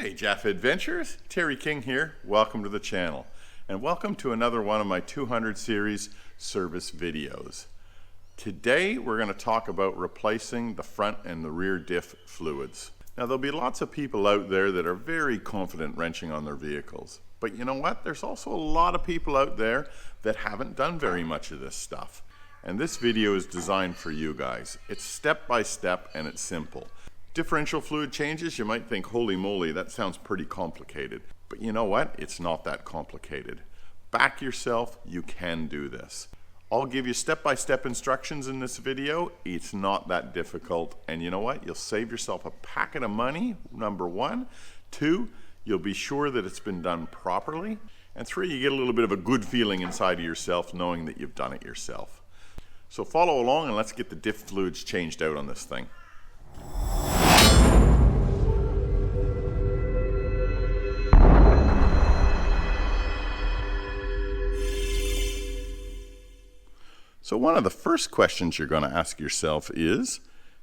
Hey Jeff Adventures, Terry King here. Welcome to the channel and welcome to another one of my 200 series service videos. Today we're going to talk about replacing the front and the rear diff fluids. Now there'll be lots of people out there that are very confident wrenching on their vehicles, but you know what? There's also a lot of people out there that haven't done very much of this stuff. And this video is designed for you guys. It's step by step and it's simple. Differential fluid changes, you might think, holy moly, that sounds pretty complicated. But you know what? It's not that complicated. Back yourself, you can do this. I'll give you step-by-step instructions in this video. It's not that difficult. And you know what? You'll save yourself a packet of money, number one. Two, you'll be sure that it's been done properly. And three, you get a little bit of a good feeling inside of yourself knowing that you've done it yourself. So follow along and let's get the diff fluids changed out on this thing. So one of the first questions you're going to ask yourself is,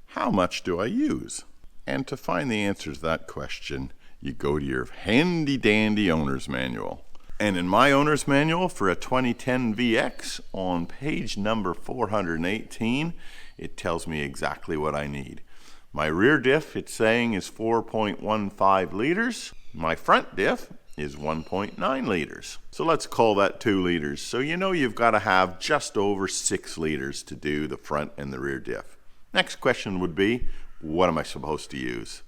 how much do I use? And to find the answer to that question, you go to your handy dandy owner's manual. And in my owner's manual for a 2010 VX on page number 418, it tells me exactly what I need. My rear diff, it's saying, is 4.15 liters. My front diff is 1.9 liters. So let's call that 2 liters. So you know you've got to have just over 6 liters to do the front and the rear diff. Next question would be, what am I supposed to use?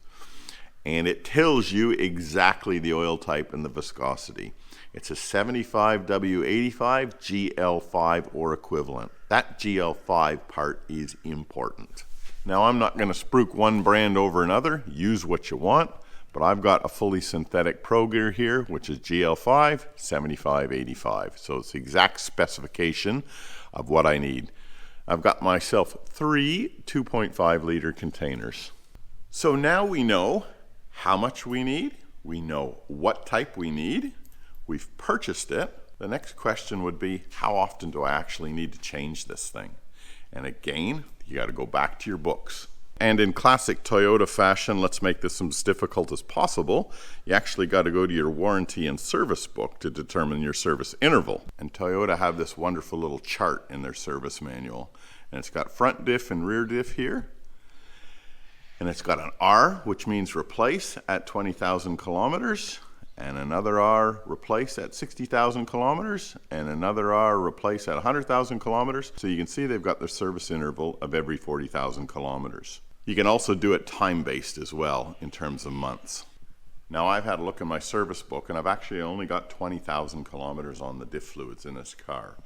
And it tells you exactly the oil type and the viscosity. It's a 75W85 GL5 or equivalent. That GL5 part is important. Now I'm not going to spruik one brand over another. Use what you want. But I've got a fully synthetic Pro Gear here, which is GL5 7585. So it's the exact specification of what I need. I've got myself 3 2.5 liter containers. So now we know how much we need. We know what type we need. We've purchased it. The next question would be, how often do I actually need to change this thing? And again, you got to go back to your books. And in classic Toyota fashion, let's make this as difficult as possible. You actually got to go to your warranty and service book to determine your service interval. And Toyota have this wonderful little chart in their service manual. And it's got front diff and rear diff here. And it's got an R, which means replace at 20,000 kilometers. And another R, replace at 60,000 kilometers. And another R, replace at 100,000 kilometers. So you can see they've got their service interval of every 40,000 kilometers. You can also do it time-based as well in terms of months. Now I've had a look in my service book and I've actually only got 20,000 kilometers on the diff fluids in this car.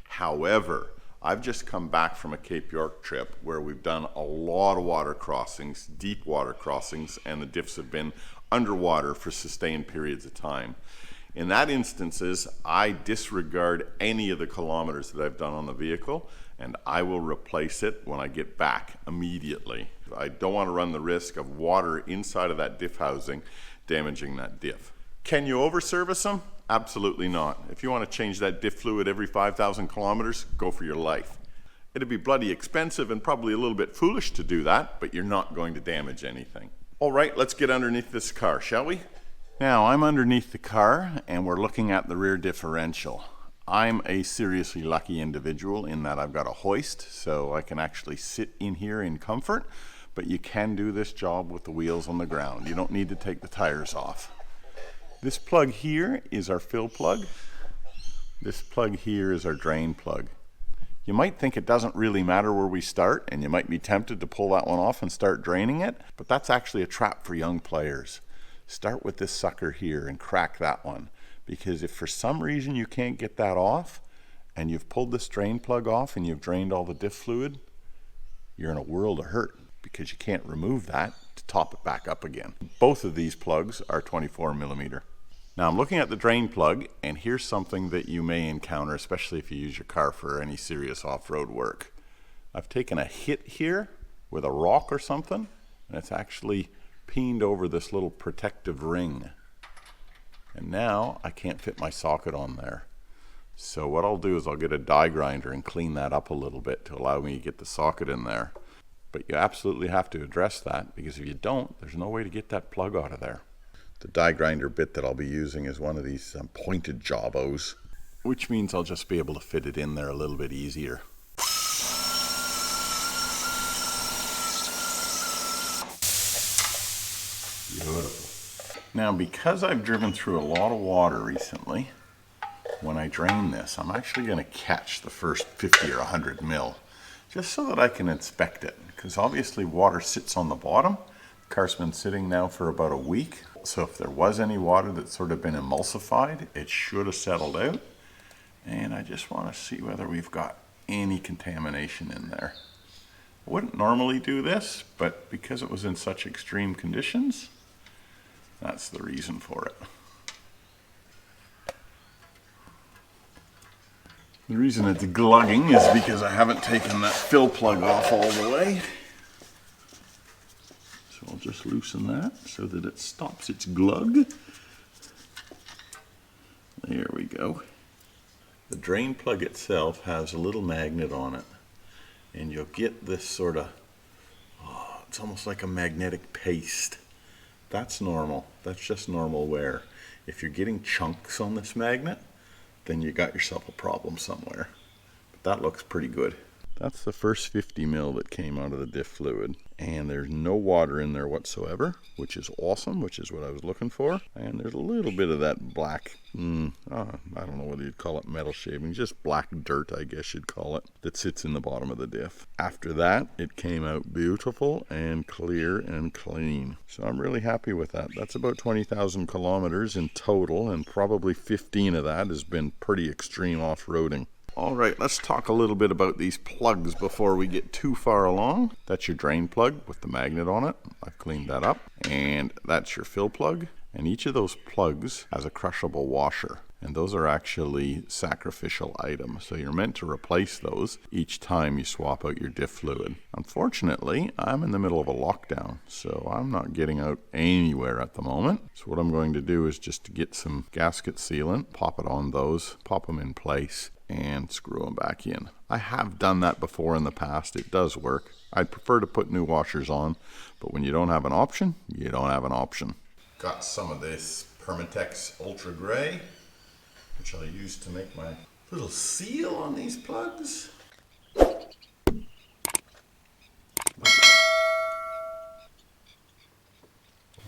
However, I've just come back from a Cape York trip where we've done a lot of water crossings, deep water crossings, and the diffs have been underwater for sustained periods of time. In that instances, I disregard any of the kilometers that I've done on the vehicle and I will replace it when I get back immediately. I don't want to run the risk of water inside of that diff housing damaging that diff. Can you over-service them? Absolutely not. If you want to change that diff fluid every 5,000 kilometers, go for your life. It'd be bloody expensive and probably a little bit foolish to do that, but you're not going to damage anything. All right, let's get underneath this car, shall we? Now, I'm underneath the car and we're looking at the rear differential. I'm a seriously lucky individual in that I've got a hoist, so I can actually sit in here in comfort, but you can do this job with the wheels on the ground. You don't need to take the tires off. This plug here is our fill plug. This plug here is our drain plug. You might think it doesn't really matter where we start, and you might be tempted to pull that one off and start draining it, but that's actually a trap for young players. Start with this sucker here and crack that one. Because if for some reason you can't get that off and you've pulled this drain plug off and you've drained all the diff fluid, you're in a world of hurt because you can't remove that to top it back up again. Both of these plugs are 24 millimeter. Now I'm looking at the drain plug and here's something that you may encounter, especially if you use your car for any serious off-road work. I've taken a hit here with a rock or something and it's actually peened over this little protective ring. And now I can't fit my socket on there. So what I'll do is I'll get a die grinder and clean that up a little bit to allow me to get the socket in there. But you absolutely have to address that because if you don't, there's no way to get that plug out of there. The die grinder bit that I'll be using is one of these pointed jobos, which means I'll just be able to fit it in there a little bit easier. Beautiful. Now, because I've driven through a lot of water recently, when I drain this, I'm actually going to catch the first 50 or 100 mil, just so that I can inspect it, because obviously water sits on the bottom. The car's been sitting now for about a week, so if there was any water that's sort of been emulsified, it should have settled out. And I just want to see whether we've got any contamination in there. I wouldn't normally do this, but because it was in such extreme conditions, that's the reason for it. The reason it's glugging is because I haven't taken that fill plug off all the way. So I'll just loosen that so that it stops its glug. There we go. The drain plug itself has a little magnet on it, and you'll get this sort of, it's almost like a magnetic paste. That's normal. That's just normal wear. If you're getting chunks on this magnet, then you got yourself a problem somewhere. But that looks pretty good. That's the first 50 mil that came out of the diff fluid. And there's no water in there whatsoever, which is awesome, which is what I was looking for. And there's a little bit of that black, I don't know whether you'd call it metal shaving, just black dirt, I guess you'd call it, that sits in the bottom of the diff. After that, it came out beautiful and clear and clean. So I'm really happy with that. That's about 20,000 kilometers in total, and probably 15 of that has been pretty extreme off-roading. All right, let's talk a little bit about these plugs before we get too far along. That's your drain plug with the magnet on it. I've cleaned that up. And that's your fill plug. And each of those plugs has a crushable washer. And those are actually sacrificial items. So you're meant to replace those each time you swap out your diff fluid. Unfortunately, I'm in the middle of a lockdown, so I'm not getting out anywhere at the moment. So what I'm going to do is just to get some gasket sealant, pop it on those, pop them in place, and screw them back in. I have done that before in the past. It does work. I'd prefer to put new washers on, but when you don't have an option, you don't have an option. Got some of this Permatex Ultra Gray, which I'll use to make my little seal on these plugs.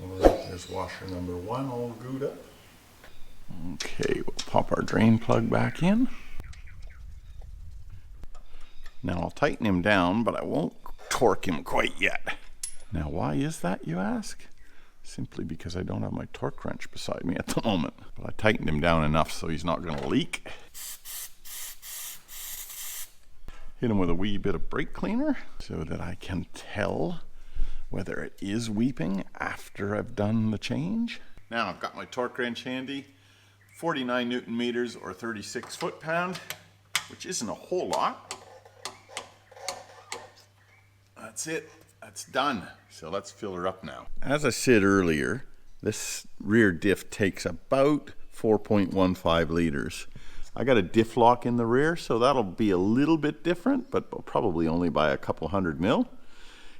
There's washer number 1 all glued up. Okay, we'll pop our drain plug back in. Now I'll tighten him down, but I won't torque him quite yet. Now why is that, you ask? Simply because I don't have my torque wrench beside me at the moment. But I tightened him down enough so he's not going to leak. Hit him with a wee bit of brake cleaner so that I can tell whether it is weeping after I've done the change. Now I've got my torque wrench handy. 49 Newton meters or 36 foot-pound, which isn't a whole lot. That's it. That's done. So let's fill her up now. As I said earlier, this rear diff takes about 4.15 liters. I got a diff lock in the rear, so that'll be a little bit different, but probably only by a couple 100 mil.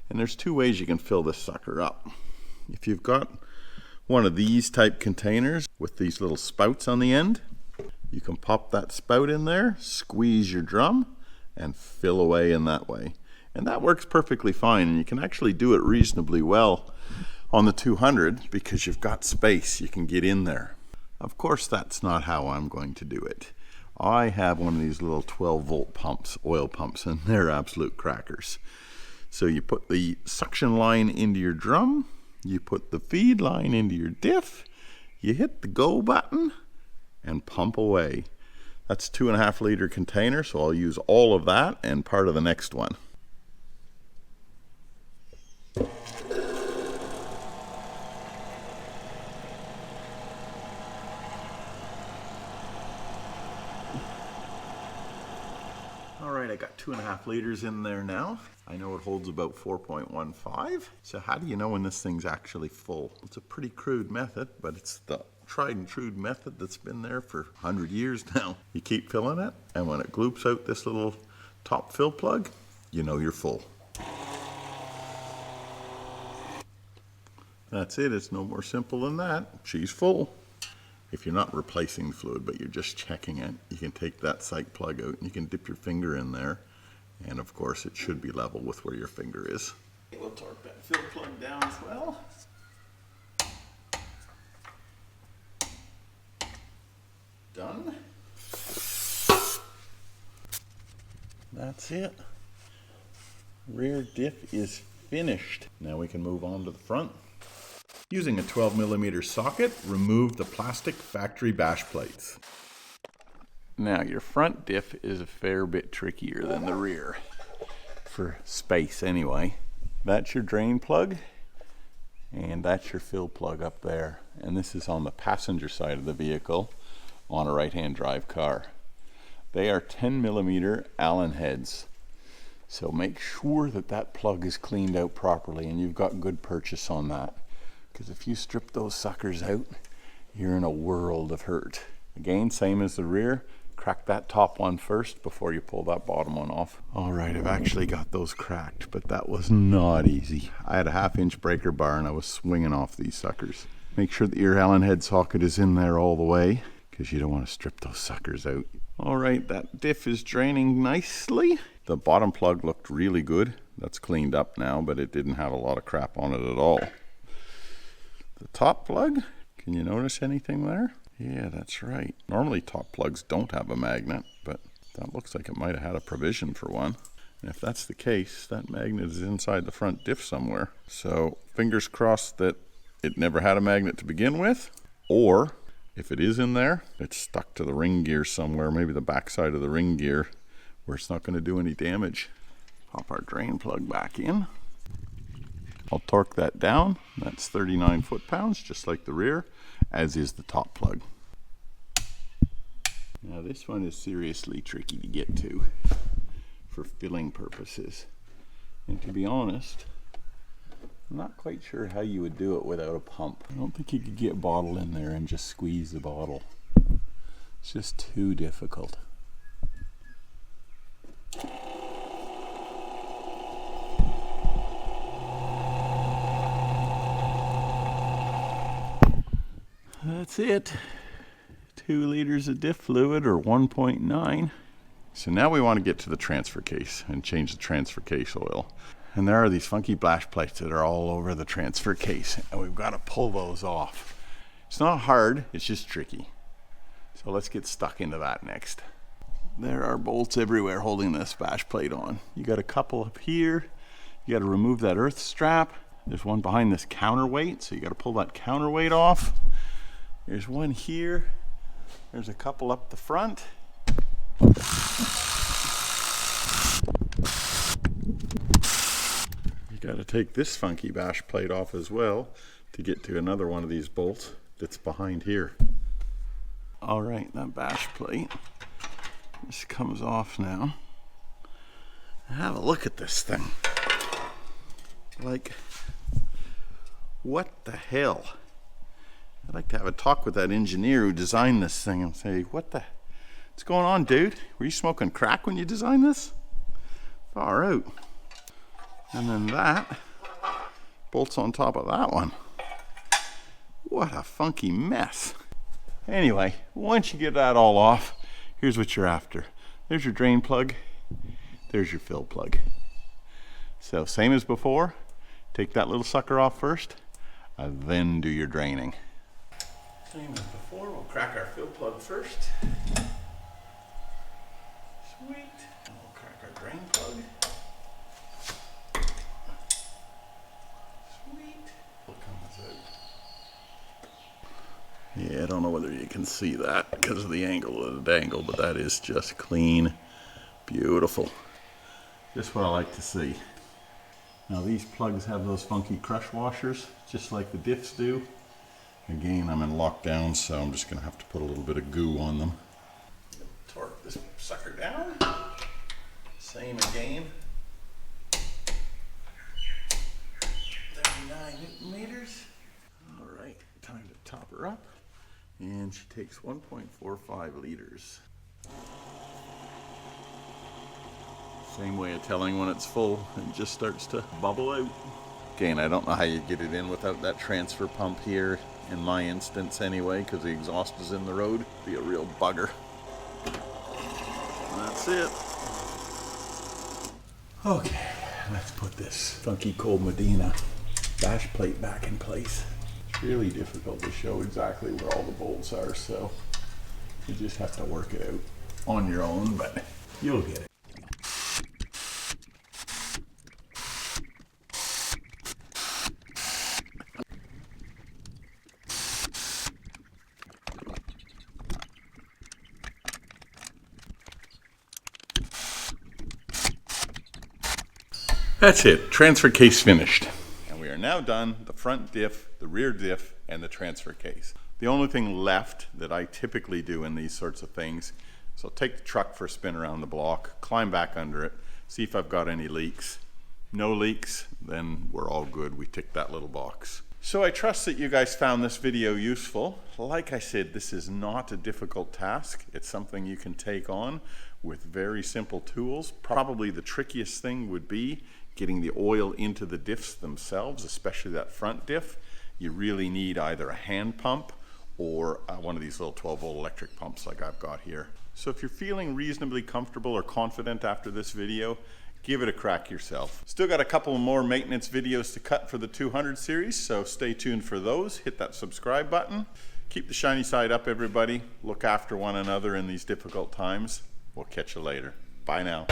And there's 2 ways you can fill this sucker up. If you've got one of these type containers with these little spouts on the end, you can pop that spout in there, squeeze your drum, and fill away in that way. And that works perfectly fine, and you can actually do it reasonably well on the 200 because you've got space, you can get in there. Of course, that's not how I'm going to do it. I have one of these little 12-volt pumps, oil pumps, and they're absolute crackers. So you put the suction line into your drum, you put the feed line into your diff, you hit the go button, and pump away. That's a 2.5 liter container, so I'll use all of that and part of the next one. Alright, I got 2.5 liters in there now. I know it holds about 4.15. So how do you know when this thing's actually full? It's a pretty crude method, but it's the tried and true method that's been there for 100 years now. You keep filling it, and when it gloops out this little top fill plug, you know you're full. That's it. It's no more simple than that. She's full. If you're not replacing the fluid, but you're just checking it, you can take that sight plug out and you can dip your finger in there. And of course, it should be level with where your finger is. We'll torque that fill plug down as well. Done. That's it. Rear diff is finished. Now we can move on to the front. Using a 12mm socket, remove the plastic factory bash plates. Now your front diff is a fair bit trickier than the rear, for space anyway. That's your drain plug, and that's your fill plug up there. And this is on the passenger side of the vehicle on a right-hand drive car. They are 10mm Allen heads. So make sure that that plug is cleaned out properly and you've got good purchase on that. Because if you strip those suckers out, you're in a world of hurt. Again, same as the rear, crack that top one first before you pull that bottom one off. All right, I've actually got those cracked, but that was not easy. I had a 1/2-inch breaker bar and I was swinging off these suckers. Make sure that your Allen head socket is in there all the way, because you don't want to strip those suckers out. All right, that diff is draining nicely. The bottom plug looked really good. That's cleaned up now, but it didn't have a lot of crap on it at all. The top plug, can you notice anything there? Yeah, that's right. Normally top plugs don't have a magnet, but that looks like it might have had a provision for one. And if that's the case, that magnet is inside the front diff somewhere. So fingers crossed that it never had a magnet to begin with, or if it is in there, it's stuck to the ring gear somewhere, maybe the back side of the ring gear, where it's not going to do any damage. Pop our drain plug back in. I'll torque that down. That's 39 foot-pounds, just like the rear, as is the top plug. Now this one is seriously tricky to get to for filling purposes. And to be honest, I'm not quite sure how you would do it without a pump. I don't think you could get a bottle in there and just squeeze the bottle. It's just too difficult. That's it. 2 liters of diff fluid, or 1.9. So now we want to get to the transfer case and change the transfer case oil. And there are these funky bash plates that are all over the transfer case, and we've got to pull those off. It's not hard, it's just tricky. So let's get stuck into that next. There are bolts everywhere holding this bash plate on. You got a couple up here. You got to remove that earth strap. There's one behind this counterweight, so you got to pull that counterweight off. There's one here. There's a couple up the front. You got to take this funky bash plate off as well to get to another one of these bolts that's behind here. All right, that bash plate, this comes off now. Have a look at this thing. Like, what the hell? I'd like to have a talk with that engineer who designed this thing and say, what's going on, dude? Were you smoking crack when you designed this? Far out. And then that bolts on top of that one. What a funky mess. Anyway, once you get that all off, here's what you're after. There's your drain plug. There's your fill plug. So same as before, take that little sucker off first, and then do your draining. Same as before, we'll crack our fill plug first. Sweet. And we'll crack our drain plug. Sweet. What comes out? Yeah, I don't know whether you can see that because of the angle of the dangle, but that is just clean, beautiful. Just what I like to see. Now these plugs have those funky crush washers, just like the diffs do. Again, I'm in lockdown, so I'm just going to have to put a little bit of goo on them. Torque this sucker down. Same again. 39 Newton meters. All right, time to top her up. And she takes 1.45 liters. Same way of telling when it's full, it just starts to bubble out. Again, I don't know how you get it in without that transfer pump here, in my instance anyway, because the exhaust is in the road. Be a real bugger. And that's it. Okay, let's put this funky cold Medina dash plate back in place. It's really difficult to show exactly where all the bolts are, so you just have to work it out on your own, but you'll get it. That's it, transfer case finished. And we are now done the front diff, the rear diff, and the transfer case. The only thing left that I typically do in these sorts of things is I'll take the truck for a spin around the block, climb back under it, see if I've got any leaks. No leaks, then we're all good. We tick that little box. So I trust that you guys found this video useful. Like I said, this is not a difficult task. It's something you can take on with very simple tools. Probably the trickiest thing would be getting the oil into the diffs themselves, especially that front diff. You really need either a hand pump or one of these little 12-volt electric pumps like I've got here. So if you're feeling reasonably comfortable or confident after this video, give it a crack yourself. Still got a couple more maintenance videos to cut for the 200 series, so stay tuned for those. Hit that subscribe button. Keep the shiny side up, everybody. Look after one another in these difficult times. We'll catch you later. Bye now.